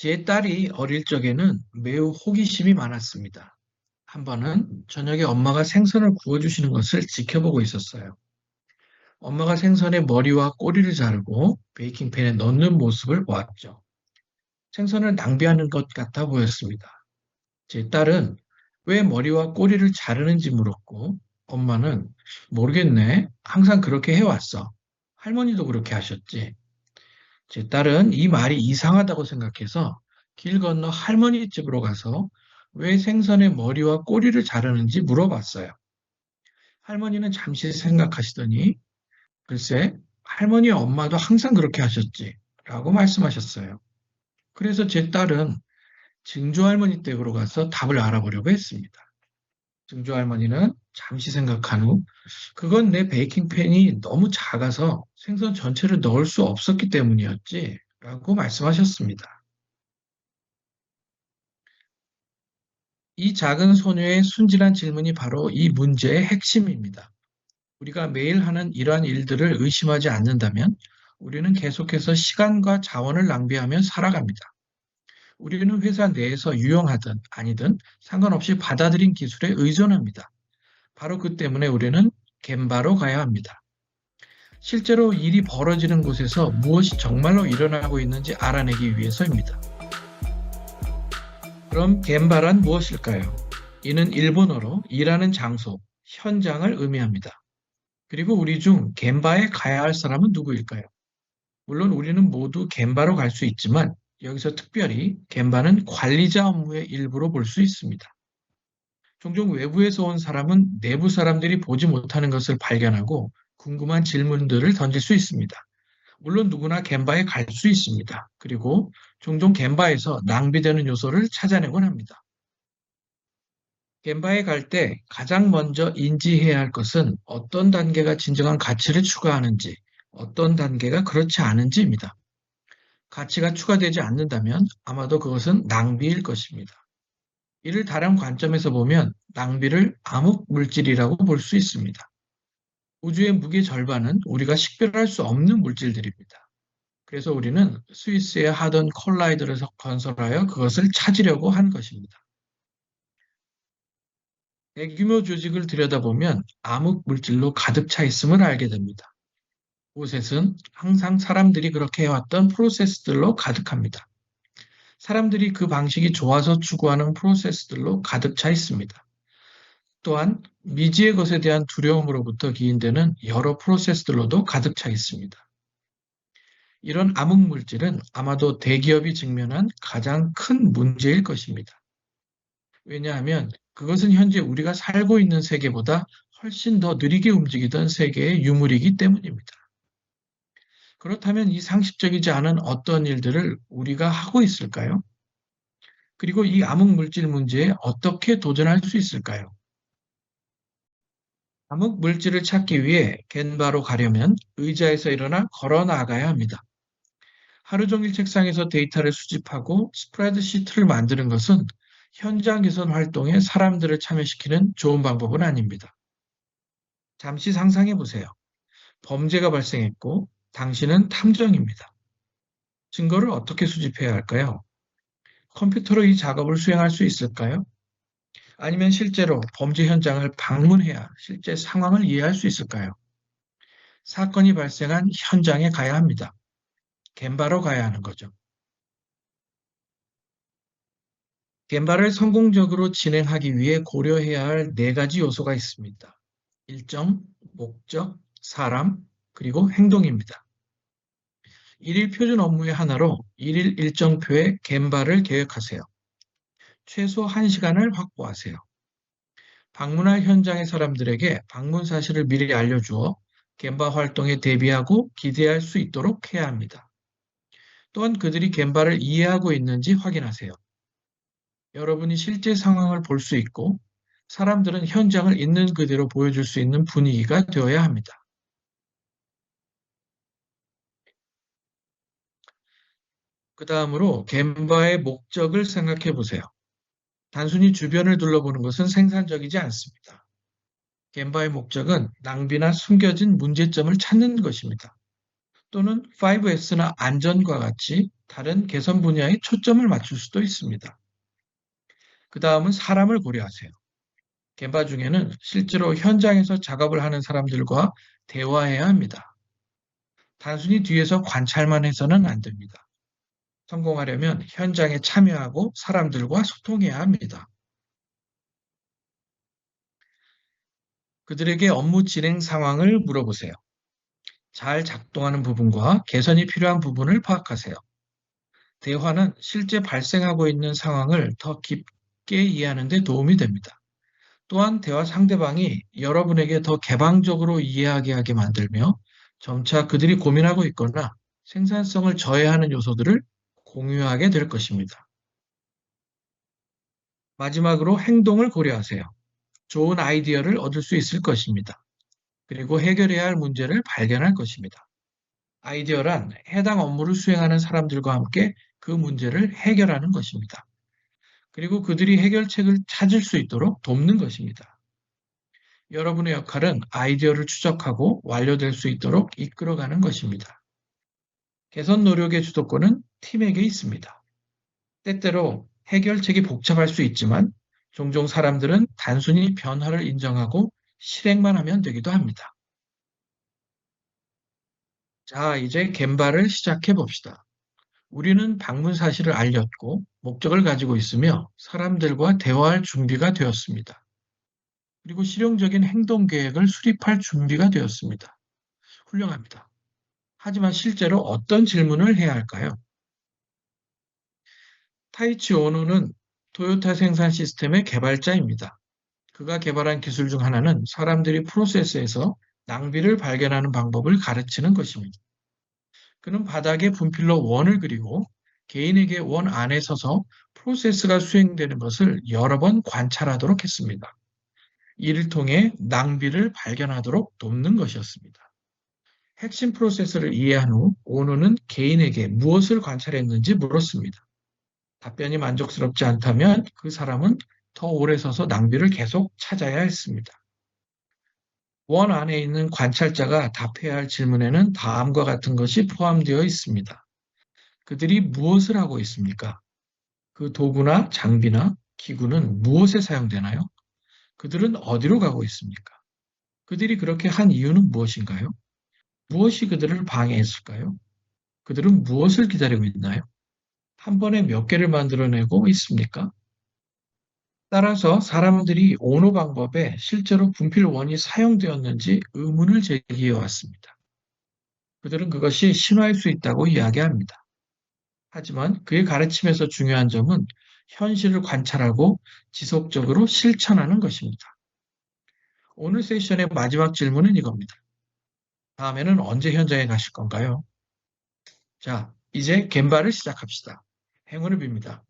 제 딸이 어릴 적에는 매우 호기심이 많았습니다. 한 번은 저녁에 엄마가 생선을 구워주시는 것을 지켜보고 있었어요. 엄마가 생선의 머리와 꼬리를 자르고 베이킹팬에 넣는 모습을 보았죠. 생선을 낭비하는 것 같아 보였습니다. 제 딸은 왜 머리와 꼬리를 자르는지 물었고, 엄마는 모르겠네. 항상 그렇게 해왔어. 할머니도 그렇게 하셨지. 제 딸은 이 말이 이상하다고 생각해서 길 건너 할머니 집으로 가서 왜 생선의 머리와 꼬리를 자르는지 물어봤어요. 할머니는 잠시 생각하시더니 글쎄, 할머니 엄마도 항상 그렇게 하셨지 라고 말씀하셨어요. 그래서 제 딸은 증조 할머니 댁으로 가서 답을 알아보려고 했습니다. 증조 할머니는 잠시 생각한 후 그건 내 베이킹팬이 너무 작아서 생선 전체를 넣을 수 없었기 때문이었지 라고 말씀하셨습니다. 이 작은 소녀의 순진한 질문이 바로 이 문제의 핵심입니다. 우리가 매일 하는 이러한 일들을 의심하지 않는다면 우리는 계속해서 시간과 자원을 낭비하며 살아갑니다. 우리는 회사 내에서 유용하든 아니든 상관없이 받아들인 기술에 의존합니다. 바로 그 때문에 우리는 겐바로 가야 합니다. 실제로 일이 벌어지는 곳에서 무엇이 정말로 일어나고 있는지 알아내기 위해서입니다. 그럼 겐바란 무엇일까요? 이는 일본어로 일하는 장소, 현장을 의미합니다. 그리고 우리 중 겐바에 가야 할 사람은 누구일까요? 물론 우리는 모두 겐바로 갈 수 있지만 여기서 특별히 겐바는 관리자 업무의 일부로 볼 수 있습니다. 종종 외부에서 온 사람은 내부 사람들이 보지 못하는 것을 발견하고 궁금한 질문들을 던질 수 있습니다. 물론 누구나 겐바에 갈 수 있습니다. 그리고 종종 겐바에서 낭비되는 요소를 찾아내곤 합니다. 겐바에 갈 때 가장 먼저 인지해야 할 것은 어떤 단계가 진정한 가치를 추가하는지, 어떤 단계가 그렇지 않은지입니다. 가치가 추가되지 않는다면 아마도 그것은 낭비일 것입니다. 이를 다른 관점에서 보면 낭비를 암흑 물질이라고 볼 수 있습니다. 우주의 무게 절반은 우리가 식별할 수 없는 물질들입니다. 그래서 우리는 스위스의 하던 콜라이더를 건설하여 그것을 찾으려고 한 것입니다. 대규모 조직을 들여다보면 암흑 물질로 가득 차 있음을 알게 됩니다. 그곳에는 항상 사람들이 그렇게 해왔던 프로세스들로 가득합니다. 사람들이 그 방식이 좋아서 추구하는 프로세스들로 가득 차 있습니다. 또한 미지의 것에 대한 두려움으로부터 기인되는 여러 프로세스들로도 가득 차 있습니다. 이런 암흑 물질은 아마도 대기업이 직면한 가장 큰 문제일 것입니다. 왜냐하면 그것은 현재 우리가 살고 있는 세계보다 훨씬 더 느리게 움직이던 세계의 유물이기 때문입니다. 그렇다면 이 상식적이지 않은 어떤 일들을 우리가 하고 있을까요? 그리고 이 암흑 물질 문제에 어떻게 도전할 수 있을까요? 암흑 물질을 찾기 위해 겐바로 가려면 의자에서 일어나 걸어 나가야 합니다. 하루 종일 책상에서 데이터를 수집하고 스프레드시트를 만드는 것은 현장 개선 활동에 사람들을 참여시키는 좋은 방법은 아닙니다. 잠시 상상해 보세요. 범죄가 발생했고 당신은 탐정입니다. 증거를 어떻게 수집해야 할까요? 컴퓨터로 이 작업을 수행할 수 있을까요? 아니면 실제로 범죄 현장을 방문해야 실제 상황을 이해할 수 있을까요? 사건이 발생한 현장에 가야 합니다. 겐바로 가야 하는 거죠. 겐바를 성공적으로 진행하기 위해 고려해야 할 네 가지 요소가 있습니다. 일정, 목적, 사람, 그리고 행동입니다. 일일 표준 업무의 하나로 일일 일정표의 겐바를 계획하세요. 최소 1시간을 확보하세요. 방문할 현장의 사람들에게 방문 사실을 미리 알려주어 겐바 활동에 대비하고 기대할 수 있도록 해야 합니다. 또한 그들이 겐바를 이해하고 있는지 확인하세요. 여러분이 실제 상황을 볼 수 있고 사람들은 현장을 있는 그대로 보여줄 수 있는 분위기가 되어야 합니다. 그 다음으로 겐바의 목적을 생각해 보세요. 단순히 주변을 둘러보는 것은 생산적이지 않습니다. 겐바의 목적은 낭비나 숨겨진 문제점을 찾는 것입니다. 또는 5S나 안전과 같이 다른 개선 분야에 초점을 맞출 수도 있습니다. 그 다음은 사람을 고려하세요. gem바 중에는 실제로 현장에서 작업을 하는 사람들과 대화해야 합니다. 단순히 뒤에서 관찰만 해서는 안 됩니다. 성공하려면 현장에 참여하고 사람들과 소통해야 합니다. 그들에게 업무 진행 상황을 물어보세요. 잘 작동하는 부분과 개선이 필요한 부분을 파악하세요. 대화는 실제 발생하고 있는 상황을 더 깊게 이해하는 데 도움이 됩니다. 또한 대화 상대방이 여러분에게 더 개방적으로 이해하게 하게 만들며 점차 그들이 고민하고 있거나 생산성을 저해하는 요소들을 공유하게 될 것입니다. 마지막으로 행동을 고려하세요. 좋은 아이디어를 얻을 수 있을 것입니다. 그리고 해결해야 할 문제를 발견할 것입니다. 아이디어란 해당 업무를 수행하는 사람들과 함께 그 문제를 해결하는 것입니다. 그리고 그들이 해결책을 찾을 수 있도록 돕는 것입니다. 여러분의 역할은 아이디어를 추적하고 완료될 수 있도록 이끌어가는 것입니다. 개선 노력의 주도권은 팀에게 있습니다. 때때로 해결책이 복잡할 수 있지만 종종 사람들은 단순히 변화를 인정하고 실행만 하면 되기도 합니다. 자, 이제 gem바를 시작해 봅시다. 우리는 방문 사실을 알렸고 목적을 가지고 있으며 사람들과 대화할 준비가 되었습니다. 그리고 실용적인 행동 계획을 수립할 준비가 되었습니다. 훌륭합니다. 하지만 실제로 어떤 질문을 해야 할까요? 타이치 오노는 토요타 생산 시스템의 개발자입니다. 그가 개발한 기술 중 하나는 사람들이 프로세스에서 낭비를 발견하는 방법을 가르치는 것입니다. 그는 바닥에 분필로 원을 그리고 개인에게 원 안에 서서 프로세스가 수행되는 것을 여러 번 관찰하도록 했습니다. 이를 통해 낭비를 발견하도록 돕는 것이었습니다. 핵심 프로세스를 이해한 후 오노는 개인에게 무엇을 관찰했는지 물었습니다. 답변이 만족스럽지 않다면 그 사람은 더 오래 서서 낭비를 계속 찾아야 했습니다. 원 안에 있는 관찰자가 답해야 할 질문에는 다음과 같은 것이 포함되어 있습니다. 그들이 무엇을 하고 있습니까? 그 도구나 장비나 기구는 무엇에 사용되나요? 그들은 어디로 가고 있습니까? 그들이 그렇게 한 이유는 무엇인가요? 무엇이 그들을 방해했을까요? 그들은 무엇을 기다리고 있나요? 한 번에 몇 개를 만들어내고 있습니까? 따라서 사람들이 오노 방법에 실제로 분필 원이 사용되었는지 의문을 제기해 왔습니다. 그들은 그것이 신화일 수 있다고 이야기합니다. 하지만 그의 가르침에서 중요한 점은 현실을 관찰하고 지속적으로 실천하는 것입니다. 오늘 세션의 마지막 질문은 이겁니다. 다음에는 언제 현장에 가실 건가요? 자, 이제 gem바를 시작합시다. 행운을 빕니다.